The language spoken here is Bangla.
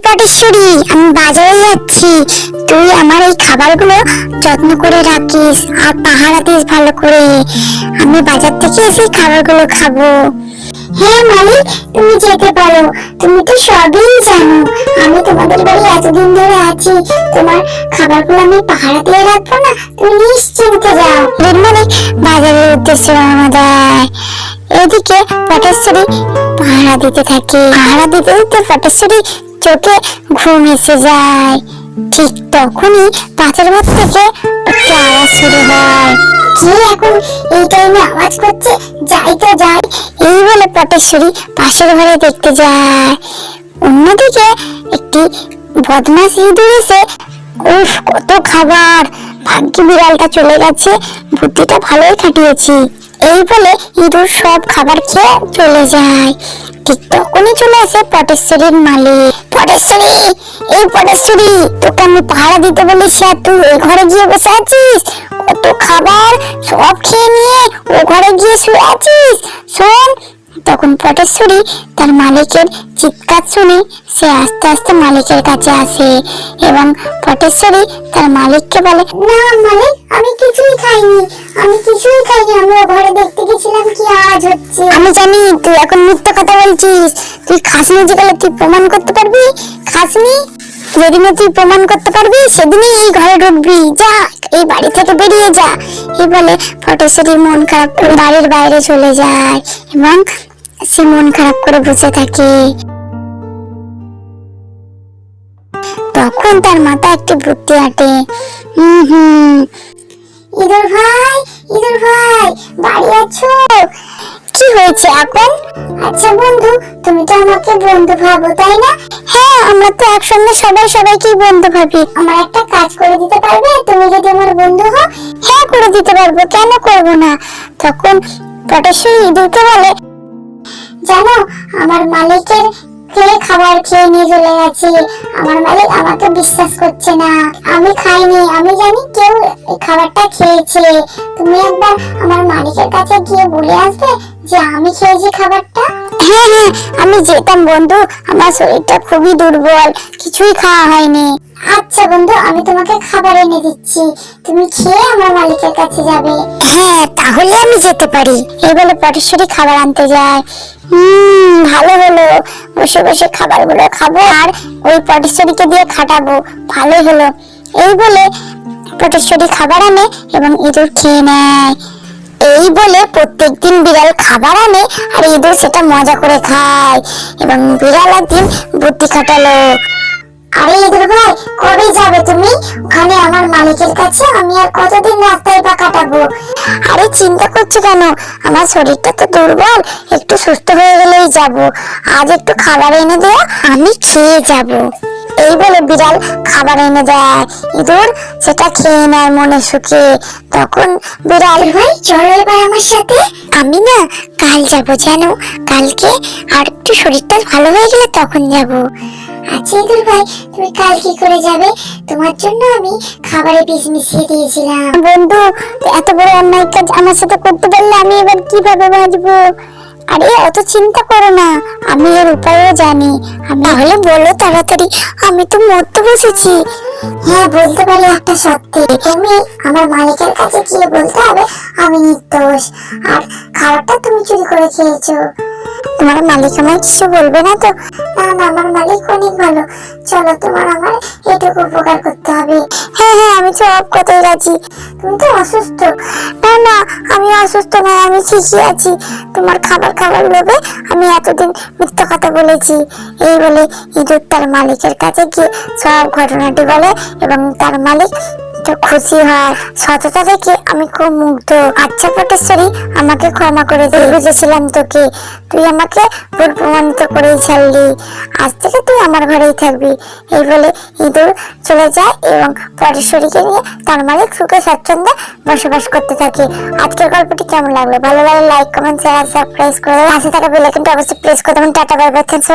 পটেশ্বরী, আমি বাজারে যাচ্ছি। তুই আমার এই খাবারগুলো যত্ন করে রাখিস আর পাহারা দিস ভালো করে। আমি বাজার থেকে এসে খাবারগুলো খাবো। হ্যাঁ মালিক, তুমি যেতে পারো। তুমি তো সবই জানো। আমি তোমাদের বাড়ি এতদিন ধরে আছি, তোমার খাবারগুলো আমি পাহারা দিয়ে রাখবো না? তুমি নিশ্চিন্তে যাও। মালিক বাজারের উদ্দেশ্যে রওনা দেয়। এদিকে পটেশ্বরী পাহারা দিতে থাকে। পাহারা দিতে দিতে পটেশ্বরী চোখে ঘুম এসে যায়। ঠিক তখনই পাথর ঘর থেকে একটা আওয়াজ শুরু হয়। কে এখন এই টাইমে আওয়াজ করছে? যাই তো যাই। এই বলে পটেশ্বরী পাশের ঘরে দেখতে যায়। অন্যদিকে একটি বদমাশ ইঁদুর এসে, উফ কত খাবার, ভাগ্যে বিড়ালটা চলে গেছে, বুদ্ধিটা ভালোই খাটিয়েছি। এই বলে ইঁদুর সব খাবার খেয়ে চলে যায়। ঠিক তখনই চলে আসে পটেশ্বরীর মালিক। পটেশ্বরী, এই পটেশ্বরী, তোকে আমি পাহারা দিতে বলেছি আর তুই ওই ঘরে গিয়ে বসে আছিস? কত খাবার সব খেয়ে নিয়ে ও ঘরে গিয়ে শুয়ে আছিস। শোন। তখন পটেশ্বরী তার মালিকের চিৎকার শুনে সে আস্তে আস্তে মালিকের কাছে আসে এবং পটেশ্বরী তার মালিককে বলে, না মালিক, আমি কিছুই খাইনি, আমি কিছুই খাইনি, আমি ও ঘরে দেখতে গেছিলাম কি আওয়াজ হচ্ছে। আমি জানি তুই এখন মিথ্যা কথা বলছিস। তুই খাসনি, যে গেলে তুই প্রমাণ করতে পারবি খাসনি। যেদিনে তুই প্রমাণ করতে পারবি সেদিনই এই ঘরে ঢুকবি। যা, এই বাড়ি থেকে বেরিয়ে যা। এই বলে পটেশ্বরীর মন খারাপ করে বাড়ির বাইরে চলে যায় এবং সে মন খারাপ করে বসে থাকে। তখন তার মাথায় একটি বুদ্ধি আটে। ইঁদুর ভাই, ইঁদুর ভাই, বাড়ি আছো? কি হয়েছে এখন? আচ্ছা বন্ধু, তুমি তো আমাকে বন্ধু ভাবো তাই না? হ্যাঁ, আমরা তো একসঙ্গে সবাই সবাইকে বন্ধু ভাবি। আমার একটা কাজ করে দিতে পারবে তুমি যদি আমার বন্ধু হও? হ্যাঁ, করে দিতে পারবো, কেন করবো না। তখন পটেশ্বরী ইঁদুরকে বলে, জানো আমার মালিকের খাবার খেয়ে নিয়ে চলে গেছে। আমার মালিক আমাকে বিশ্বাস করছে না। আমি খাইনি, আমি জানি কেউ খাবারটা খেয়েছে। তুমি একবার আমার মালিকের কাছে গিয়ে বলে আসবে যে আমি খেয়েছি খাবারটা। হ্যাঁ হ্যাঁ, আমি যেতাম বন্ধু, আমার শরীরটা খুবই দুর্বল, কিছুই খাওয়া হয়নি। আচ্ছা বন্ধু, আমি তোমাকে খাবার এনে দিচ্ছি, তুমি খেয়ে আমার মালিকের কাছে যাবে। হ্যাঁ, তাহলে আমি যেতে পারি। এই বলে পটেশ্বরী খাবার আনতে যায়। ভালো হলো, বসে বসে খাবারগুলো খাবো আর ওই পটেশ্বরীকে দিয়ে খাটাবো, ভালোই হলো। এই বলে পটেশ্বরী খাবার আনে এবং ইঁদুর খেয়ে নেয়। এই বলে প্রত্যেকদিন বিড়াল খাবার আনে আর ইঁদুর সেটা মজা করে খায় এবং বিড়াল একদিন বুদ্ধি খাটালো। আরে ইঁদুর ভাই, কবে যাবে তুমি ওখানে আমার মালিকের কাছে? আমি আর কতদিন রাস্তায় বা কাটাবো? আরে চিন্তা করছো কেন? আমার শরীরটা তো দুর্বল, একটু সুস্থ হয়ে গেলেই যাব। আজ একটু খাবার এনে দেয়া, আমি খেয়ে যাব। এই বলে বিড়াল খাবার এনে দেয়। ইঁদুর সেটা খেয়ে নেয় মনে সুখে। তখন বিড়াল, ভাই চলো এবার আমার সাথে। আমি না কাল যাব জানো, কালকে আর একটু শরীরটা ভালো হয়ে গেলে তখন যাব। আচ্ছা ইঁদুর ভাই, তুমি কাল কি করে যাবে? তোমার জন্য আমি খাবারে বিষ মিশিয়ে দিয়েছিলাম। বন্ধু, এত বড় অন্যায় কাজ আমার সাথে করতে পারলে আমি এবার কিভাবে বাঁচবো? আরে অত চিন্তা করো না, আমি এর উপায়ও জানি। আমি তাহলে বলো তাড়াতাড়ি, আমি তো মরতে বসেছি। হ্যাঁ, বলতে পারি একটা সত্যি। তুমি আমার মালিকের কাছে গিয়ে বলতে হবে আমি নির্দোষ আর খাবারটা তুমি চুরি করে খেয়েছো। তোমার মালিক আমায় কিছু বলবে না তো? না না, আমার মালিক অনেক ভালো। চলো, তোমার আমার এটুকু উপকার করতে হবে। হ্যাঁ হ্যাঁ, আমি সব কথাই রাজি। তুমি তো অসুস্থ। না না, আমি অসুস্থ নয়, আমি ঠিকই আছি। তোমার খাবার খাবার লোভে আমি এতদিন মিথ্যা কথা বলেছি। এই বলে ইঁদুর তার মালিকের কাছে গিয়ে সব ঘটনাটি বলে এবং তার মালিক খুশি হয়। সততা দেখে আমি খুব মুগ্ধ। আচ্ছা পটেশ্বরী, আমাকে ক্ষমা করে দে, বুঝেছিলাম তোকে, তুই আমাকে ভুল প্রমাণিত করেই ছাড়লি। আজ থেকে তুই আমার ঘরেই থাকবি। এই বলে ইঁদুর চলে যায় এবং পটেশ্বরীকে নিয়ে তার মালিক সুখে স্বাচ্ছন্দ্যে বসবাস করতে থাকে। আজকের গল্পটি কেমন লাগলো? ভালো লাগলে লাইক, কমেন্ট, শেয়ার, সাবস্ক্রাইব করে পাশে থাকা বেল আইকনটা অবশ্যই প্রেস করে দেবেন। Tata, bye bye, thanks.